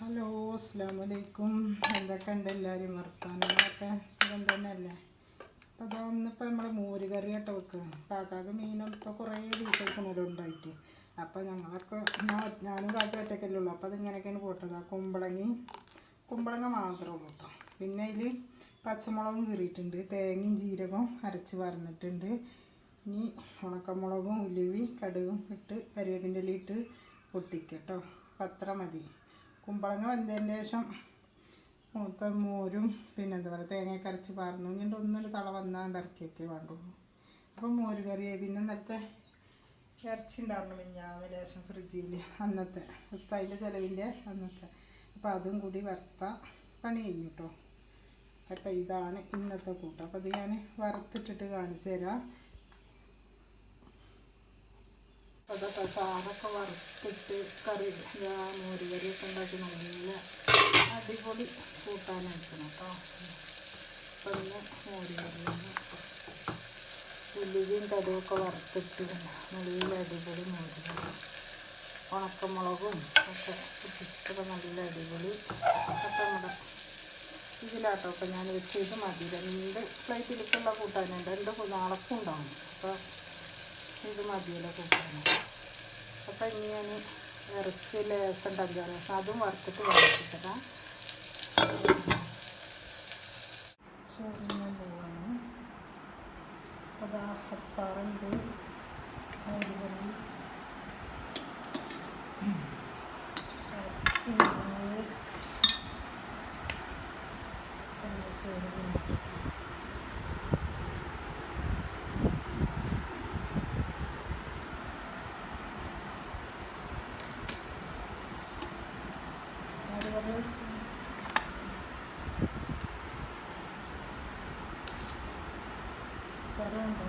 Hello, അസ്സലാമു അലൈക്കും. എന്തൊക്കെയുണ്ട് എല്ലാവരും? വർത്താനങ്ങളൊക്കെ സുഖം തന്നെയല്ലേ? അപ്പോൾ അതൊന്നിപ്പോൾ നമ്മൾ മോര് കറി ആയിട്ട് വെക്കണം. കാക്കാക്ക് മീനും ഇപ്പോൾ കുറേ ദിവസമായിക്കണല്ലോ ഉണ്ടായിട്ട്. അപ്പോൾ ഞങ്ങളൊക്കെ ഞാനും കാക്ക ഒറ്റയ്ക്കല്ലേ ഉള്ളൂ. അപ്പോൾ അതിങ്ങനെയൊക്കെയാണ് പോട്ടത്. കുമ്പളങ്ങ മാത്രമേ ഉള്ളൂ കേട്ടോ. പിന്നെ അതിൽ പച്ചമുളകും കീറിയിട്ടുണ്ട്, തേങ്ങയും ജീരകവും അരച്ച് പറഞ്ഞിട്ടുണ്ട്. ഇനി ഉണക്കമുളകും ഉലുവി കടുകും ഇട്ട് കരിവേപ്പിൻ്റെ ഇല ഇട്ട് പൊട്ടിക്കുക കേട്ടോ. പത്ര മതി. കുമ്പളങ്ങ വെന്തതിന് ശേഷം മോരും പിന്നെ എന്താ പറയുക തേങ്ങയൊക്കെ അരച്ച് പറഞ്ഞു ഇനി ഒന്നൊരു തള വന്നാണ്ട് ഇറക്കിയൊക്കെ വേണ്ടുള്ളൂ. അപ്പം മോര് കറിയായി. പിന്നെ ഇന്നത്തെ ഇറച്ചി ഉണ്ടായിരുന്നു മിഞ്ഞാന്ന് ലേശം ഫ്രിഡ്ജിൽ, അന്നത്തെ ഉസ്താദിൻ്റെ ചിലവിൻ്റെ അന്നത്തെ. അപ്പോൾ അതും കൂടി വറുത്ത പണി കഴിഞ്ഞു കേട്ടോ. അപ്പോൾ ഇതാണ് ഇന്നത്തെ കൂട്ടം. അപ്പോൾ ഇത് ഞാൻ വറുത്തിട്ടിട്ട് കാണിച്ചു തരാം. അതൊക്കെ സാറൊക്കെ വറുത്തിട്ട് കറി മോര് കറിയൊക്കെ ഉണ്ടാക്കി നല്ല അടിപൊളി കൂട്ടാനായിരിക്കണം കേട്ടോ. അപ്പം ഇന്ന് മോര് കറിയാണ്. ഉലുവയും കടുവൊക്കെ വറുത്തിട്ട് നല്ല അടിപൊളി മോര് കറി, ഉണക്കമുളകും ഒക്കെ ഇട്ടിട്ട് നല്ല അടിപൊളി. അപ്പം നമ്മുടെ ഇതിലാട്ടോ അപ്പം ഞാൻ വെച്ചത് മതി. 2 പ്ലേറ്റിലേക്കുള്ള കൂട്ടാനുണ്ട്, 2 നാളെക്കും ഉണ്ടാവും. അപ്പോൾ ഇത് മതിയല്ലോ കൂട്ടാൻ. അപ്പം ഇനി ഞാൻ ഇറച്ചി ലേസം ഉണ്ടാക്കിയാൽ അതും വറുത്തിട്ട് വറുത്തിട്ടതാണ് പോവാണ്. അതാ അച്ചാറുണ്ട്, മോര് കറി, ഇറച്ചി ചെറുണ്ടോ